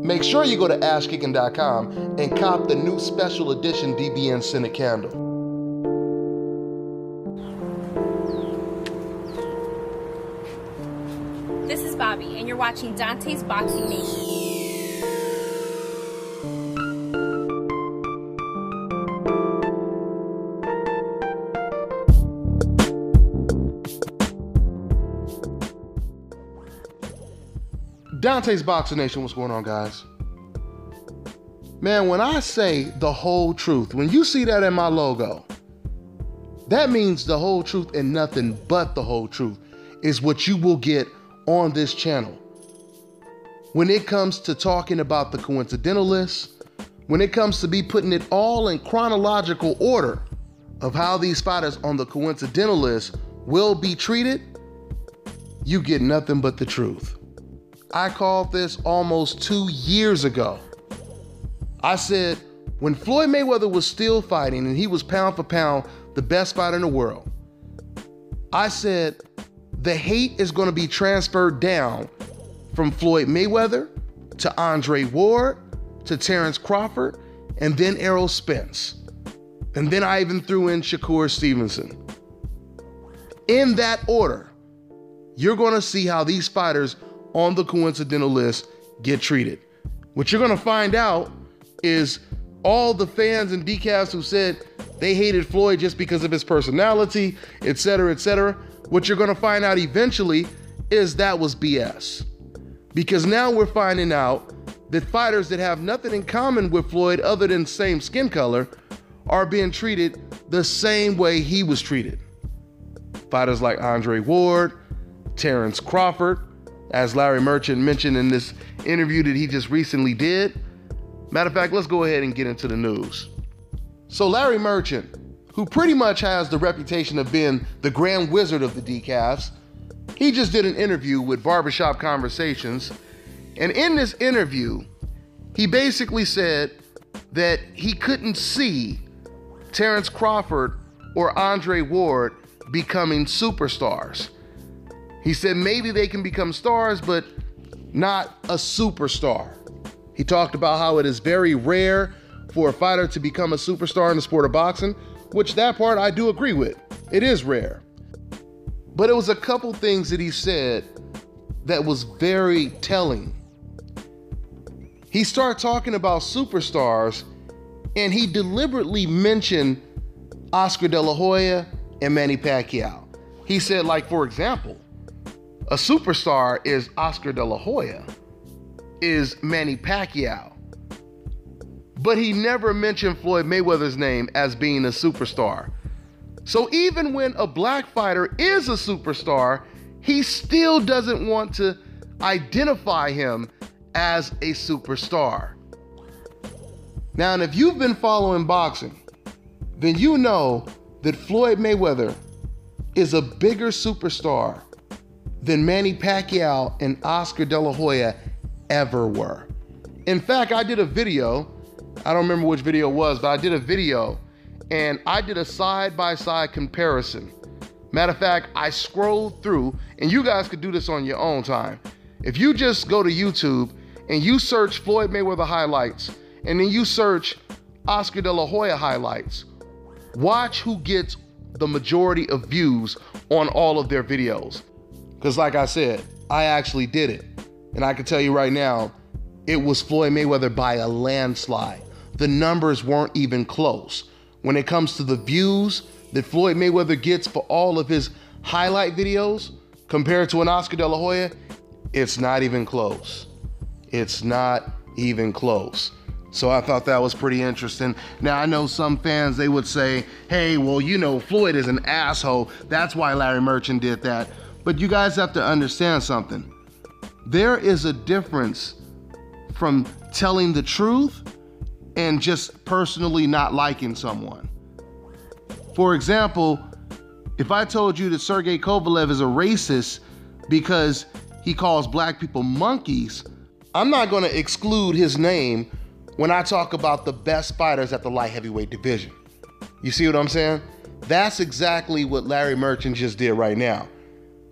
Make sure you go to ashkicking.com and cop the new special edition DBN scented candle. This is Bobby, and you're watching Dante's Boxing Nation. Dante's Boxing Nation, what's going on, guys? Man, when I say the whole truth, when you see that in my logo, that means the whole truth and nothing but the whole truth is what you will get on this channel. When it comes to talking about the coincidentalists, when it comes to be putting it all in chronological order of how these fighters on the coincidental list will be treated, you get nothing but the truth. I called this almost 2 years ago. I said, when Floyd Mayweather was still fighting and he was pound for pound the best fighter in the world, I said, the hate is going to be transferred down from Floyd Mayweather to Andre Ward to Terence Crawford and then Errol Spence. And then I even threw in Shakur Stevenson. In that order, you're going to see how these fighters on the coincidental list get treated. What you're gonna find out is all the fans and decafs who said they hated Floyd just because of his personality, etc., etc. What you're gonna find out eventually is that was BS. Because now we're finding out that fighters that have nothing in common with Floyd other than same skin color are being treated the same way he was treated. Fighters like Andre Ward, Terence Crawford, as Larry Merchant mentioned in this interview that he just recently did. Matter of fact, let's go ahead and get into the news. So Larry Merchant, who pretty much has the reputation of being the grand wizard of the decafs, he just did an interview with Barbershop Conversations. And in this interview, he basically said that he couldn't see Terence Crawford or Andre Ward becoming superstars. He said maybe they can become stars, but not a superstar. He talked about how it is very rare for a fighter to become a superstar in the sport of boxing, which that part I do agree with. It is rare. But it was a couple things that he said that was very telling. He started talking about superstars, and he deliberately mentioned Oscar De La Hoya and Manny Pacquiao. He said, like, for example, a superstar is Oscar De La Hoya, is Manny Pacquiao. But he never mentioned Floyd Mayweather's name as being a superstar. So even when a black fighter is a superstar, he still doesn't want to identify him as a superstar. Now, and if you've been following boxing, then you know that Floyd Mayweather is a bigger superstar than Manny Pacquiao and Oscar De La Hoya ever were. In fact, I did a video, I don't remember which video it was, but I did a video and I did a side-by-side comparison. Matter of fact, I scrolled through, and you guys could do this on your own time. If you just go to YouTube and you search Floyd Mayweather highlights, and then you search Oscar De La Hoya highlights, watch who gets the majority of views on all of their videos. Because like I said, I actually did it. And I can tell you right now, it was Floyd Mayweather by a landslide. The numbers weren't even close. When it comes to the views that Floyd Mayweather gets for all of his highlight videos compared to an Oscar De La Hoya, it's not even close. It's not even close. So I thought that was pretty interesting. Now, I know some fans, they would say, hey, well, you know, Floyd is an asshole. That's why Larry Merchant did that. But you guys have to understand something. There is a difference from telling the truth and just personally not liking someone. For example, if I told you that Sergey Kovalev is a racist because he calls black people monkeys, I'm not gonna exclude his name when I talk about the best fighters at the light heavyweight division. You see what I'm saying? That's exactly what Larry Merchant just did right now.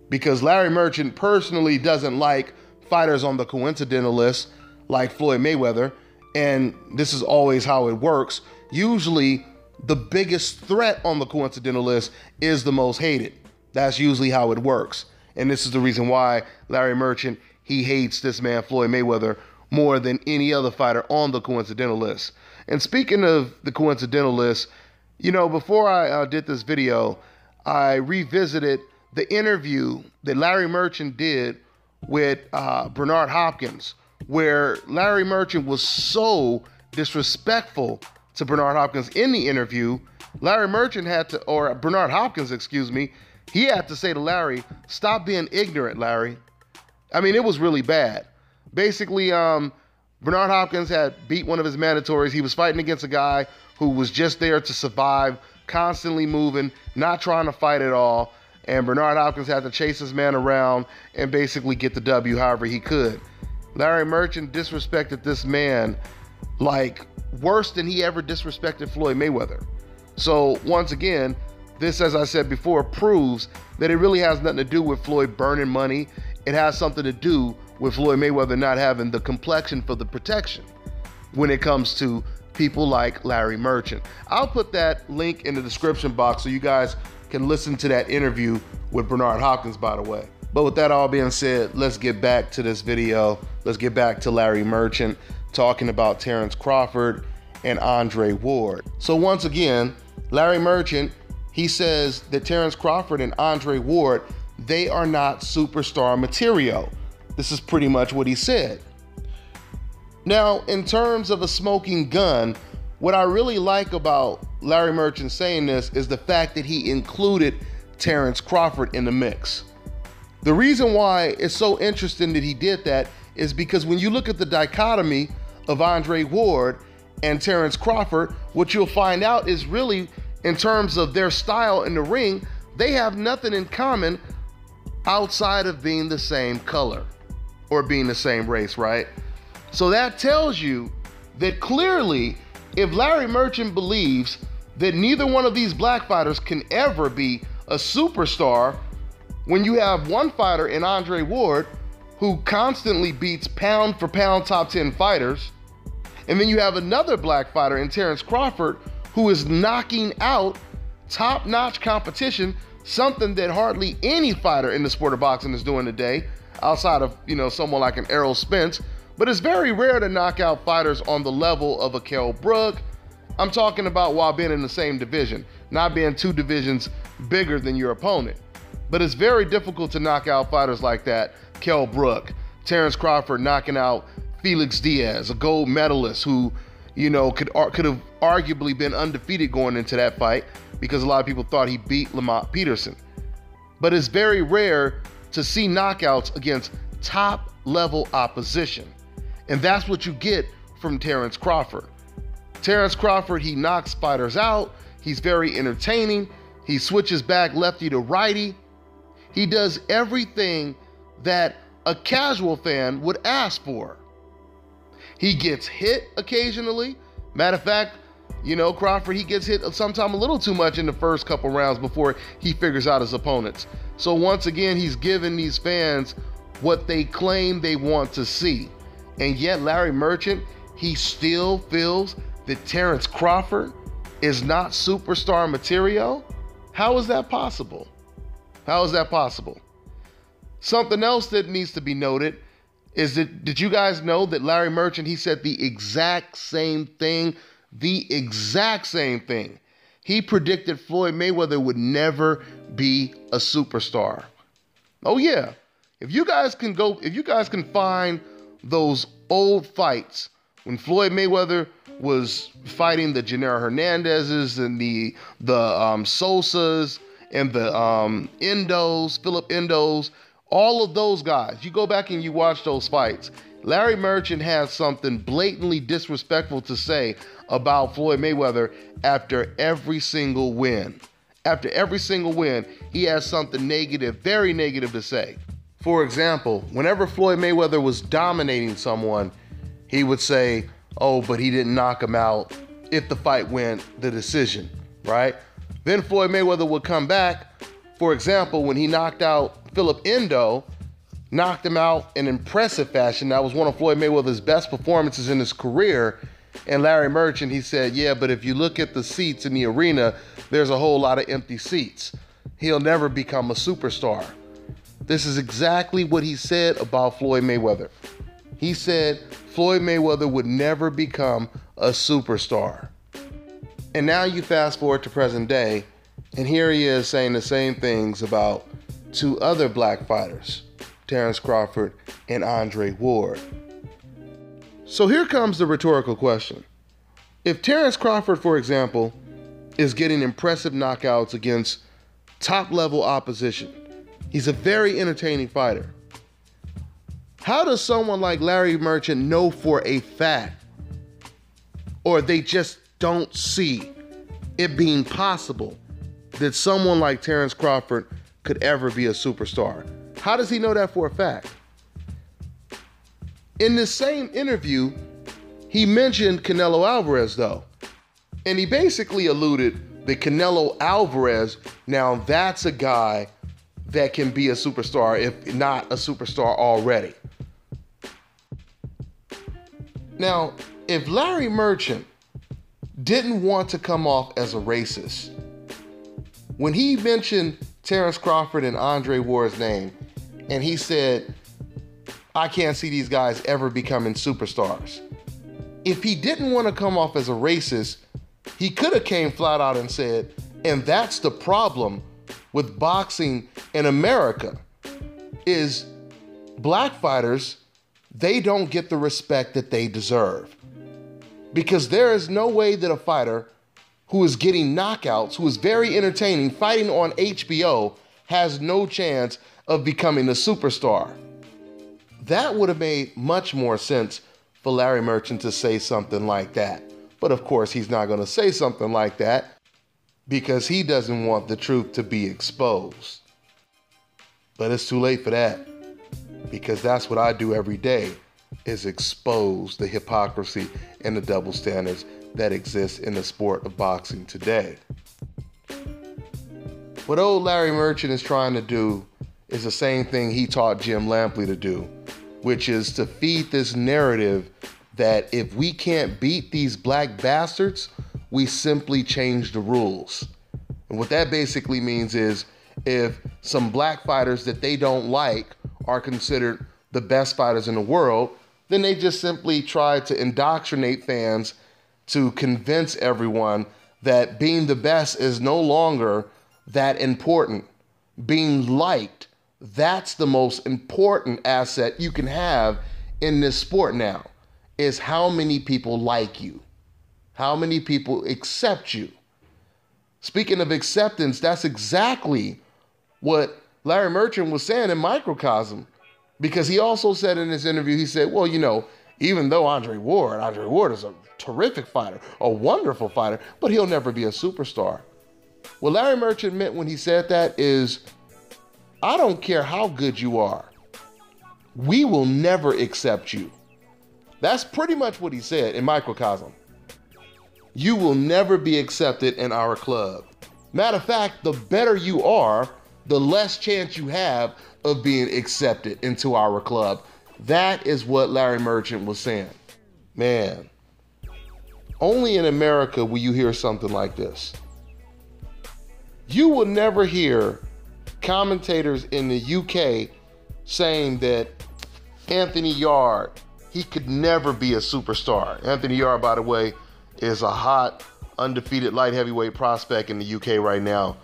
Because Larry Merchant personally doesn't like fighters on the coincidental list. like Floyd Mayweather, and this is always how it works, usually the biggest threat on the coincidental list is the most hated. That's usually how it works. And this is the reason why Larry Merchant, he hates this man, Floyd Mayweather, more than any other fighter on the coincidental list. And speaking of the coincidental list, you know, before I did this video, I revisited the interview that Larry Merchant did with Bernard Hopkins, where Larry Merchant was so disrespectful to Bernard Hopkins in the interview. Bernard Hopkins, excuse me, he had to say to Larry, "Stop being ignorant, Larry." I mean, it was really bad. Basically, Bernard Hopkins had beat one of his mandatories. He was fighting against a guy who was just there to survive, constantly moving, not trying to fight at all. And Bernard Hopkins had to chase his man around and basically get the W however he could. Larry Merchant disrespected this man like worse than he ever disrespected Floyd Mayweather. So once again, this, as I said before, proves that it really has nothing to do with Floyd burning money. It has something to do with Floyd Mayweather not having the complexion for the protection when it comes to people like Larry Merchant. I'll put that link in the description box so you guys can listen to that interview with Bernard Hopkins, by the way. But with that all being said, let's get back to this video. Let's get back to Larry Merchant talking about Terence Crawford and Andre Ward. So once again, Larry Merchant, he says that Terence Crawford and Andre Ward, they are not superstar material. This is pretty much what he said. Now, in terms of a smoking gun, what I really like about Larry Merchant saying this is the fact that he included Terence Crawford in the mix. The reason why it's so interesting that he did that is because when you look at the dichotomy of Andre Ward and Terence Crawford, what you'll find out is really, in terms of their style in the ring, they have nothing in common outside of being the same color or being the same race, right? So that tells you that clearly, if Larry Merchant believes that neither one of these black fighters can ever be a superstar, when you have one fighter in Andre Ward who constantly beats pound for pound top 10 fighters, and then you have another black fighter in Terence Crawford who is knocking out top-notch competition, something that hardly any fighter in the sport of boxing is doing today, outside of, you know, someone like an Errol Spence. But it's very rare to knock out fighters on the level of a Kell Brook. I'm talking about while being in the same division, not being two divisions bigger than your opponent. But it's very difficult to knock out fighters like that. Kell Brook, Terence Crawford knocking out Felix Diaz, a gold medalist who, you know, could have arguably been undefeated going into that fight because a lot of people thought he beat Lamont Peterson. But it's very rare to see knockouts against top level opposition. And that's what you get from Terence Crawford. Terence Crawford, he knocks fighters out. He's very entertaining. He switches back lefty to righty. He does everything that a casual fan would ask for. He gets hit occasionally. Matter of fact, you know, Crawford, he gets hit sometimes a little too much in the first couple rounds before he figures out his opponents. So once again, he's giving these fans what they claim they want to see. And yet Larry Merchant, he still feels that Terence Crawford is not superstar material? How is that possible? How is that possible? Something else that needs to be noted is that, did you guys know that Larry Merchant, he said the exact same thing? The exact same thing. He predicted Floyd Mayweather would never be a superstar. Oh yeah. If you guys can find those old fights when Floyd Mayweather was fighting the Janero Hernandezes and the Sosas and the Endos, Philip Endos, all of those guys, you go back and you watch those fights, Larry Merchant has something blatantly disrespectful to say about Floyd Mayweather after every single win. After every single win, he has something negative, very negative to say. For example, whenever Floyd Mayweather was dominating someone, he would say, oh, but he didn't knock him out if the fight went the decision, right? Then Floyd Mayweather would come back. For example, when he knocked out Philip Endo, knocked him out in impressive fashion. That was one of Floyd Mayweather's best performances in his career. And Larry Merchant, he said, yeah, but if you look at the seats in the arena, there's a whole lot of empty seats. He'll never become a superstar. This is exactly what he said about Floyd Mayweather. He said Floyd Mayweather would never become a superstar. And now you fast forward to present day, and here he is saying the same things about two other black fighters, Terence Crawford and Andre Ward. So here comes the rhetorical question. If Terence Crawford, for example, is getting impressive knockouts against top-level opposition, he's a very entertaining fighter. How does someone like Larry Merchant know for a fact, or they just don't see it being possible that someone like Terence Crawford could ever be a superstar? How does he know that for a fact? In this same interview, he mentioned Canelo Alvarez, though. And he basically alluded that Canelo Alvarez, now that's a guy that can be a superstar, if not a superstar already. Now, if Larry Merchant didn't want to come off as a racist, when he mentioned Terence Crawford and Andre Ward's name, and he said, I can't see these guys ever becoming superstars. If he didn't want to come off as a racist, he could have came flat out and said, and that's the problem with boxing in America, is black fighters, they don't get the respect that they deserve. Because there is no way that a fighter who is getting knockouts, who is very entertaining, fighting on HBO, has no chance of becoming a superstar. That would have made much more sense for Larry Merchant to say something like that. But of course, he's not going to say something like that because he doesn't want the truth to be exposed. But it's too late for that, because that's what I do every day, is expose the hypocrisy and the double standards that exist in the sport of boxing today. What old Larry Merchant is trying to do is the same thing he taught Jim Lampley to do, which is to feed this narrative that if we can't beat these black bastards, we simply change the rules. And what that basically means is if some black fighters that they don't like are considered the best fighters in the world, then they just simply try to indoctrinate fans to convince everyone that being the best is no longer that important. Being liked, that's the most important asset you can have in this sport now, is how many people like you, how many people accept you. Speaking of acceptance, that's exactly what Larry Merchant was saying in Microcosm, because he also said in this interview, he said, well, you know, even though Andre Ward is a terrific fighter, a wonderful fighter, but he'll never be a superstar. What Larry Merchant meant when he said that is, I don't care how good you are, we will never accept you. That's pretty much what he said in Microcosm. You will never be accepted in our club. Matter of fact, the better you are, the less chance you have of being accepted into our club. That is what Larry Merchant was saying. Man, only in America will you hear something like this. You will never hear commentators in the UK saying that Anthony Yarde, he could never be a superstar. Anthony Yarde, by the way, is a hot, undefeated light heavyweight prospect in the UK right now.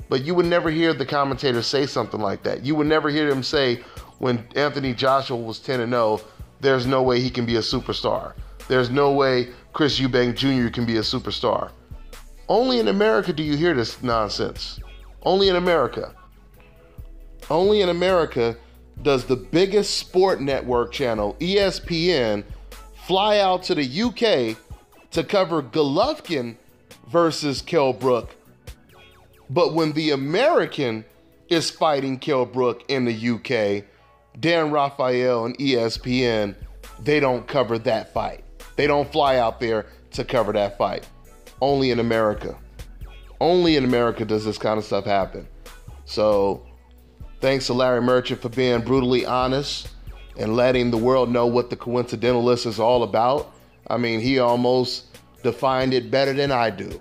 But you would never hear the commentators say something like that. You would never hear them say, when Anthony Joshua was 10-0, there's no way he can be a superstar. There's no way Chris Eubank Jr. can be a superstar. Only in America do you hear this nonsense. Only in America. Only in America does the biggest sport network channel, ESPN, fly out to the UK to cover Golovkin versus Kell Brook. But when the American is fighting Kell Brook in the UK, Dan Raphael and ESPN, they don't cover that fight. They don't fly out there to cover that fight. Only in America. Only in America does this kind of stuff happen. So Thanks to Larry Merchant for being brutally honest and letting the world know what the coincidentalist is all about. I mean, he almost defined it better than I do.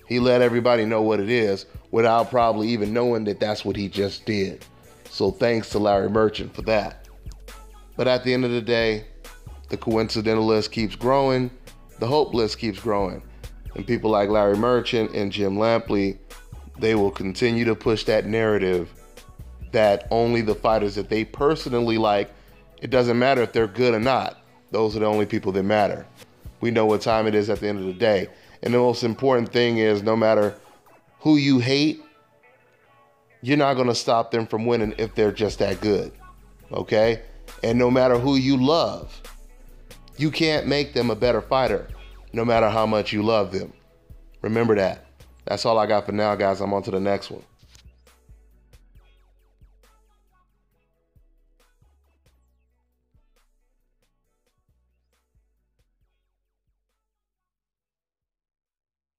He let everybody know what it is without probably even knowing that that's what he just did. So thanks to Larry Merchant for that. But at the end of the day, the coincidentalist keeps growing, the hope list keeps growing. And people like Larry Merchant and Jim Lampley, they will continue to push that narrative that only the fighters that they personally like, it doesn't matter if they're good or not. Those are the only people that matter. We know what time it is at the end of the day. And the most important thing is, no matter who you hate, you're not going to stop them from winning if they're just that good. Okay? And no matter who you love, you can't make them a better fighter, no matter how much you love them. Remember that. That's all I got for now, guys. I'm on to the next one.